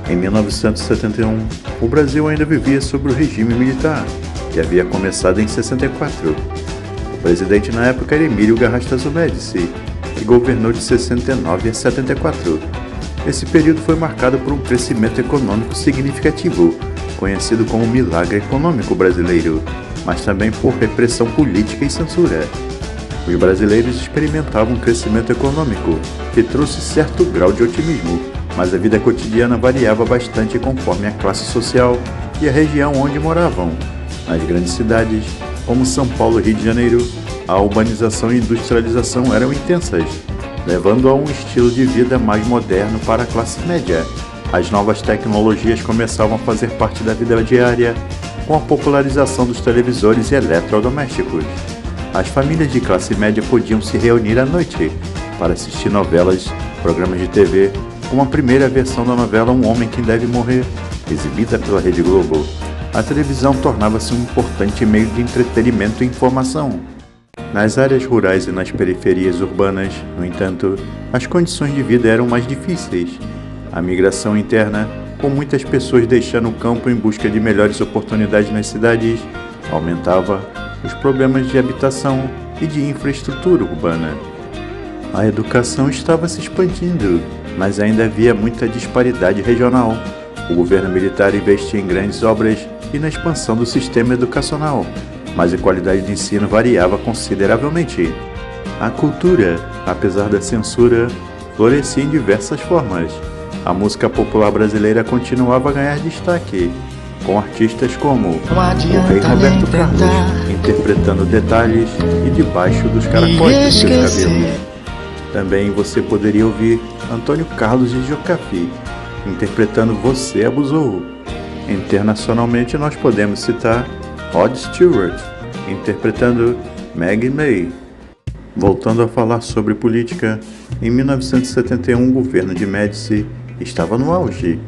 Em 1971, o Brasil ainda vivia sob o regime militar, que havia começado em 64. O presidente na época era Emílio Garrastazu Médici, que governou de 69 a 74. Esse período foi marcado por um crescimento econômico significativo, conhecido como milagre econômico brasileiro, mas também por repressão política e censura. Os brasileiros experimentavam um crescimento econômico que trouxe certo grau de otimismo, mas a vida cotidiana variava bastante conforme a classe social e a região onde moravam. Nas grandes cidades, como São Paulo e Rio de Janeiro, a urbanização e industrialização eram intensas, levando a um estilo de vida mais moderno para a classe média. As novas tecnologias começavam a fazer parte da vida diária, com a popularização dos televisores e eletrodomésticos. As famílias de classe média podiam se reunir à noite para assistir novelas, programas de TV, como a primeira versão da novela Um Homem que Deve Morrer, exibida pela Rede Globo. A televisão tornava-se um importante meio de entretenimento e informação. Nas áreas rurais e nas periferias urbanas, no entanto, as condições de vida eram mais difíceis. A migração interna, com muitas pessoas deixando o campo em busca de melhores oportunidades nas cidades, aumentava os problemas de habitação e de infraestrutura urbana. A educação estava se expandindo, mas ainda havia muita disparidade regional. O governo militar investia em grandes obras e na expansão do sistema educacional, mas a qualidade de ensino variava consideravelmente. A cultura, apesar da censura, florescia em diversas formas. A música popular brasileira continuava a ganhar destaque, com artistas como o rei Roberto Carlos, interpretando detalhes e debaixo dos caracóis dos seus cabelos. Também você poderia ouvir Antônio Carlos de Jocafi, interpretando Você Abusou. Internacionalmente nós podemos citar Rod Stewart, interpretando Maggie May. Voltando a falar sobre política, em 1971 o governo de Médici estava no auge,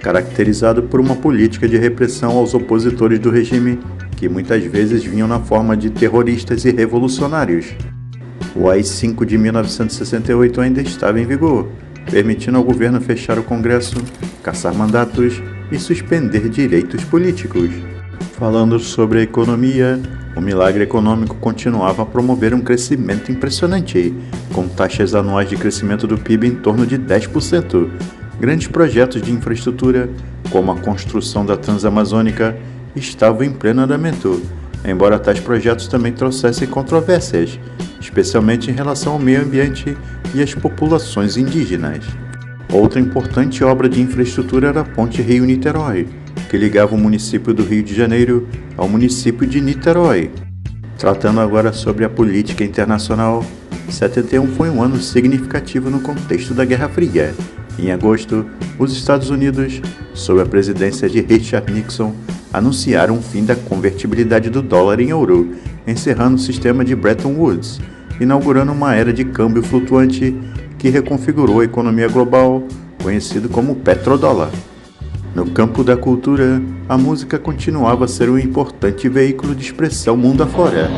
caracterizado por uma política de repressão aos opositores do regime, que muitas vezes vinham na forma de terroristas e revolucionários. O AI-5 de 1968 ainda estava em vigor, permitindo ao governo fechar o Congresso, caçar mandatos e suspender direitos políticos. Falando sobre a economia, o milagre econômico continuava a promover um crescimento impressionante, com taxas anuais de crescimento do PIB em torno de 10%. Grandes projetos de infraestrutura, como a construção da Transamazônica, estavam em pleno andamento, embora tais projetos também trouxessem controvérsias, especialmente em relação ao meio ambiente e às populações indígenas. Outra importante obra de infraestrutura era a Ponte Rio-Niterói, que ligava o município do Rio de Janeiro ao município de Niterói. Tratando agora sobre a política internacional, 71 foi um ano significativo no contexto da Guerra Fria. Em agosto, os Estados Unidos, sob a presidência de Richard Nixon, anunciaram o fim da convertibilidade do dólar em ouro, encerrando o sistema de Bretton Woods, inaugurando uma era de câmbio flutuante que reconfigurou a economia global, conhecido como petrodólar. No campo da cultura, a música continuava a ser um importante veículo de expressão mundo afora.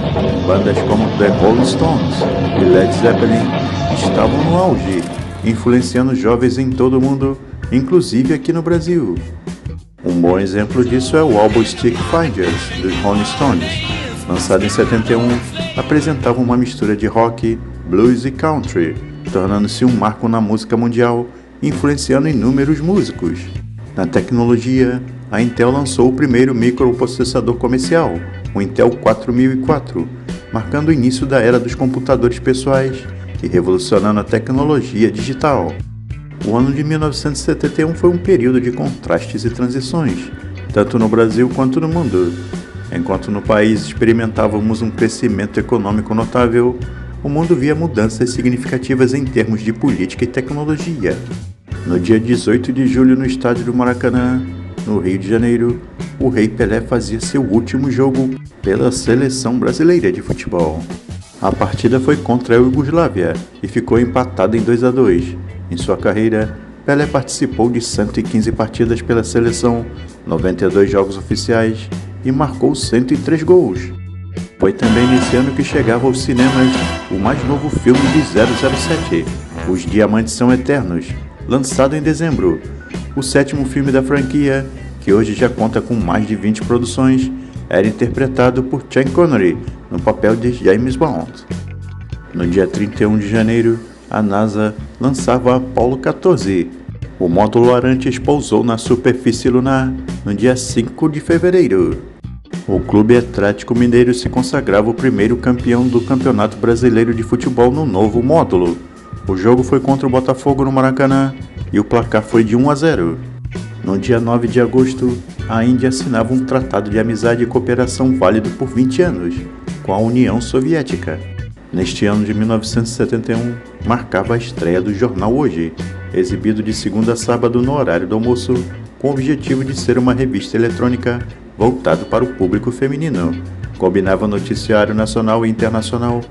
Bandas como The Rolling Stones e Led Zeppelin estavam no auge, influenciando jovens em todo o mundo, inclusive aqui no Brasil. Um bom exemplo disso é o álbum Stick Fingers, dos Rolling Stones. Lançado em 71, apresentava uma mistura de rock, blues e country, tornando-se um marco na música mundial, influenciando inúmeros músicos. Na tecnologia, a Intel lançou o primeiro microprocessador comercial, o Intel 4004, marcando o início da era dos computadores pessoais e revolucionando a tecnologia digital. O ano de 1971 foi um período de contrastes e transições, tanto no Brasil quanto no mundo. Enquanto no país experimentávamos um crescimento econômico notável, o mundo via mudanças significativas em termos de política e tecnologia. No dia 18 de julho, no estádio do Maracanã, no Rio de Janeiro, o Rei Pelé fazia seu último jogo pela seleção brasileira de futebol. A partida foi contra a Iugoslávia e ficou empatada em 2-2. Em sua carreira, Pelé participou de 115 partidas pela seleção, 92 jogos oficiais e marcou 103 gols. Foi também nesse ano que chegava aos cinemas o mais novo filme de 007, Os Diamantes São Eternos, lançado em dezembro. O 7º filme da franquia, que hoje já conta com mais de 20 produções, era interpretado por Sean Connery no papel de James Bond. No dia 31 de janeiro, a NASA lançava Apollo 14. O módulo Arantes pousou na superfície lunar no dia 5 de fevereiro. O Clube Atlético Mineiro se consagrava o primeiro campeão do Campeonato Brasileiro de Futebol no novo módulo. O jogo foi contra o Botafogo no Maracanã e o placar foi de 1-0. No dia 9 de agosto, a Índia assinava um tratado de amizade e cooperação válido por 20 anos com a União Soviética. Neste ano de 1971, marcava a estreia do Jornal Hoje, exibido de segunda a sábado no horário do almoço, com o objetivo de ser uma revista eletrônica voltado para o público feminino. Combinava noticiário nacional e internacional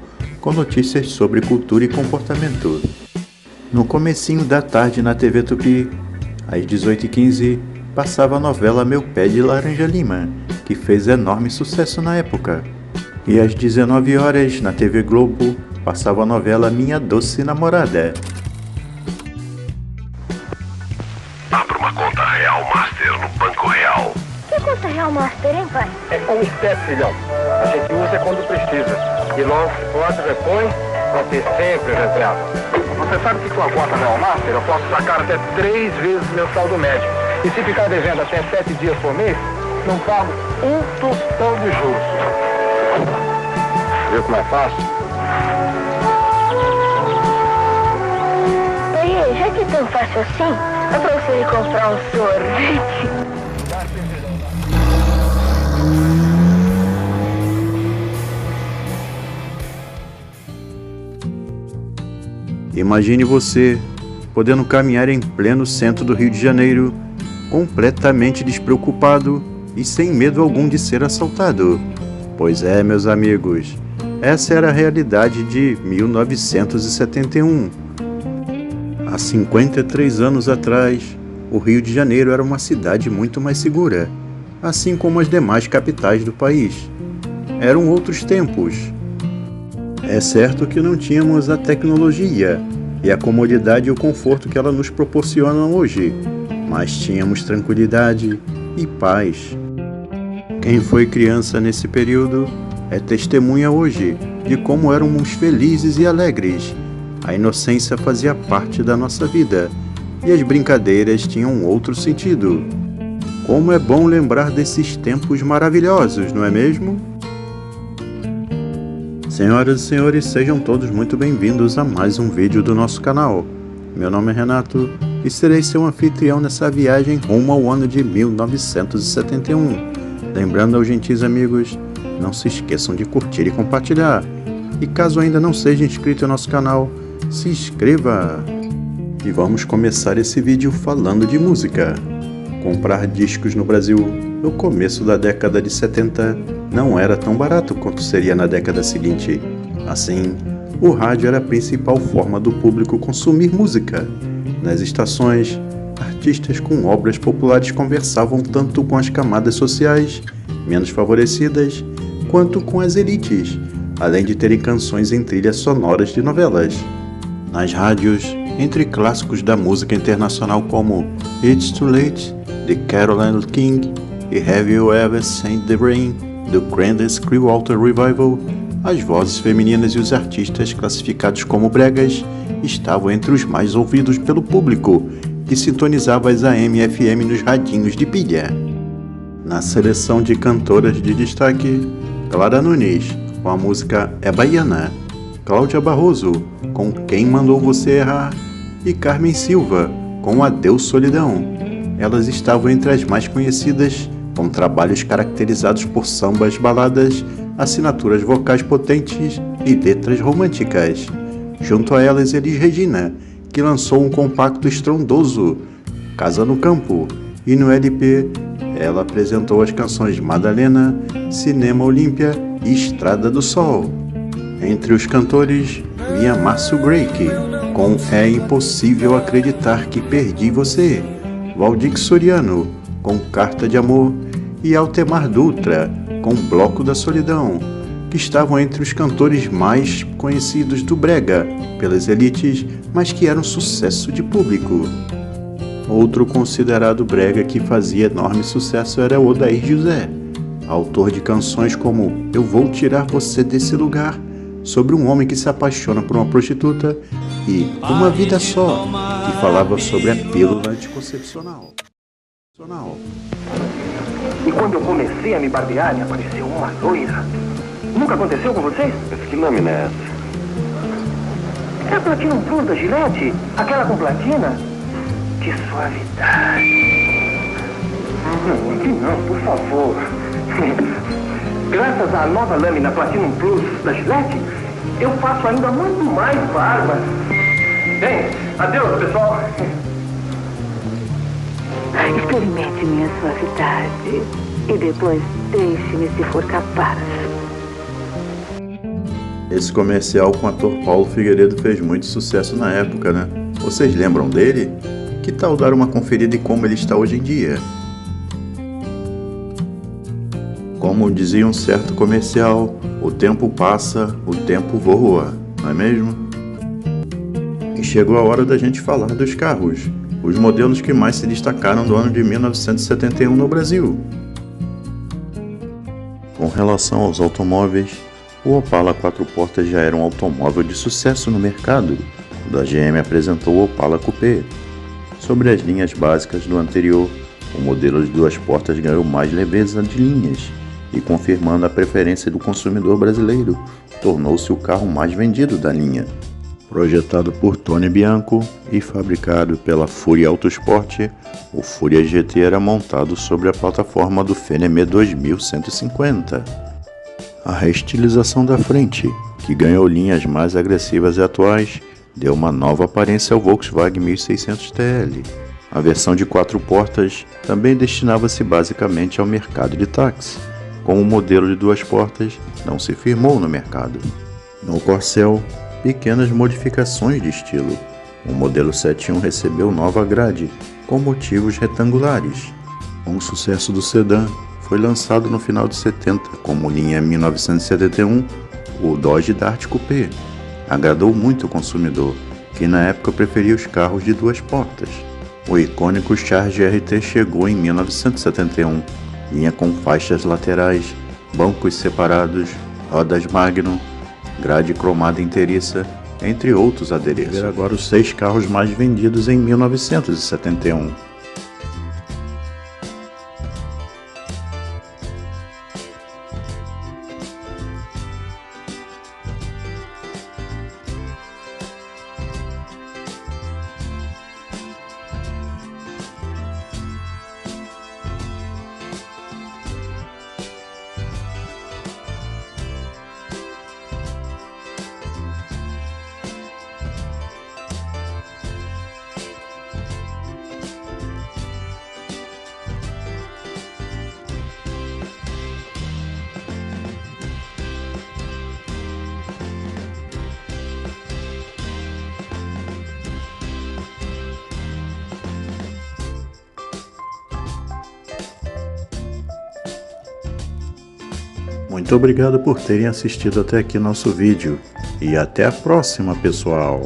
com notícias sobre cultura e comportamento. No comecinho da tarde na TV Tupi, às 18h15, passava a novela Meu Pé de Laranja Lima, que fez enorme sucesso na época. E às 19 horas na TV Globo, passava a novela Minha Doce Namorada. Abra uma conta Real Master no Banco Real. Que conta Real Master, hein, pai? É um step, filhão. A gente usa quando precisa. E logo se pode, repõe, pra ter sempre reserva. Você sabe que com a conta Real Master eu posso sacar até 3 vezes meu saldo médio. E se ficar devendo até 7 dias por mês, não pago um tostão de juros. Viu como é fácil? Aí, já que é tão fácil assim, eu pra você ir comprar um sorvete. Imagine você podendo caminhar em pleno centro do Rio de Janeiro, completamente despreocupado e sem medo algum de ser assaltado. Pois é, meus amigos, essa era a realidade de 1971. Há 53 anos atrás, o Rio de Janeiro era uma cidade muito mais segura, assim como as demais capitais do país. Eram outros tempos. É certo que não tínhamos a tecnologia e a comodidade e o conforto que ela nos proporciona hoje, mas tínhamos tranquilidade e paz. Quem foi criança nesse período é testemunha hoje de como éramos felizes e alegres. A inocência fazia parte da nossa vida e as brincadeiras tinham outro sentido. Como é bom lembrar desses tempos maravilhosos, não é mesmo? Senhoras e senhores, sejam todos muito bem-vindos a mais um vídeo do nosso canal. Meu nome é Renato e serei seu anfitrião nessa viagem rumo ao ano de 1971. Lembrando aos gentis amigos, não se esqueçam de curtir e compartilhar. E caso ainda não seja inscrito no nosso canal, se inscreva! E vamos começar esse vídeo falando de música. Comprar discos no Brasil no começo da década de 70 não era tão barato quanto seria na década seguinte. Assim, o rádio era a principal forma do público consumir música. Nas estações, artistas com obras populares conversavam tanto com as camadas sociais menos favorecidas quanto com as elites, além de terem canções em trilhas sonoras de novelas. Nas rádios, entre clássicos da música internacional como It's Too Late, de Carole King, e Have You Ever Seen the Rain, do Creedence Clearwater Revival, as vozes femininas e os artistas classificados como bregas estavam entre os mais ouvidos pelo público, que sintonizava as AM e FM nos radinhos de pilha. Na seleção de cantoras de destaque, Clara Nunes, com a música É Baiana, Cláudia Barroso, com Quem Mandou Você Errar, e Carmen Silva, com Adeus Solidão. Elas estavam entre as mais conhecidas, com trabalhos caracterizados por sambas, baladas, assinaturas vocais potentes e letras românticas. Junto a elas, Elis Regina, que lançou um compacto estrondoso, Casa no Campo, e no LP ela apresentou as canções Madalena, Cinema Olímpia e Estrada do Sol. Entre os cantores, vinha Márcio Greik, com É Impossível Acreditar que Perdi Você, Valdir Soriano, com Carta de Amor, e Altemar Dutra, com Bloco da Solidão, que estavam entre os cantores mais conhecidos do brega pelas elites, mas que eram sucesso de público. Outro considerado brega que fazia enorme sucesso era Odair José, autor de canções como Eu Vou Tirar Você Desse Lugar, sobre um homem que se apaixona por uma prostituta, e Uma Vida Só, que falava sobre a pílula anticoncepcional. E quando eu comecei a me barbear, me apareceu uma loira. Nunca aconteceu com vocês? Mas que lâmina é essa? É a Platinum Plus da Gillette, aquela com platina. Que suavidade. Aqui não, por favor. Graças à nova lâmina Platinum Plus da Gillette, eu faço ainda muito mais barba. Bem, adeus, pessoal. Experimente minha suavidade e depois deixe-me se for capaz. Esse comercial com o ator Paulo Figueiredo fez muito sucesso na época, né? Vocês lembram dele? Que tal dar uma conferida em como ele está hoje em dia? Como dizia um certo comercial, o tempo passa, o tempo voa, não é mesmo? E chegou a hora da gente falar dos carros, os modelos que mais se destacaram do ano de 1971 no Brasil. Com relação aos automóveis, o Opala 4 portas já era um automóvel de sucesso no mercado, quando a GM apresentou o Opala Coupé. Sobre as linhas básicas do anterior, o modelo de 2 portas ganhou mais leveza de linhas e, confirmando a preferência do consumidor brasileiro, tornou-se o carro mais vendido da linha. Projetado por Tony Bianco e fabricado pela Fúria Autosport, o Fúria GT era montado sobre a plataforma do Fenemé 2150. A reestilização da frente, que ganhou linhas mais agressivas e atuais, deu uma nova aparência ao Volkswagen 1600 TL. A versão de 4 portas também destinava-se basicamente ao mercado de táxi, com o modelo de 2 portas não se firmou no mercado. No Corcel, pequenas modificações de estilo. O modelo 71 recebeu nova grade, com motivos retangulares. Com o sucesso do sedã, foi lançado no final de 70 como linha 1971 o Dodge Dart Coupé. Agradou muito o consumidor, que na época preferia os carros de 2 portas. O icônico Charge RT chegou em 1971, linha com faixas laterais, bancos separados, rodas Magnum, grade cromada inteiriça, entre outros adereços. Ver agora os 6 carros mais vendidos em 1971. Muito obrigado por terem assistido até aqui nosso vídeo e até a próxima, pessoal!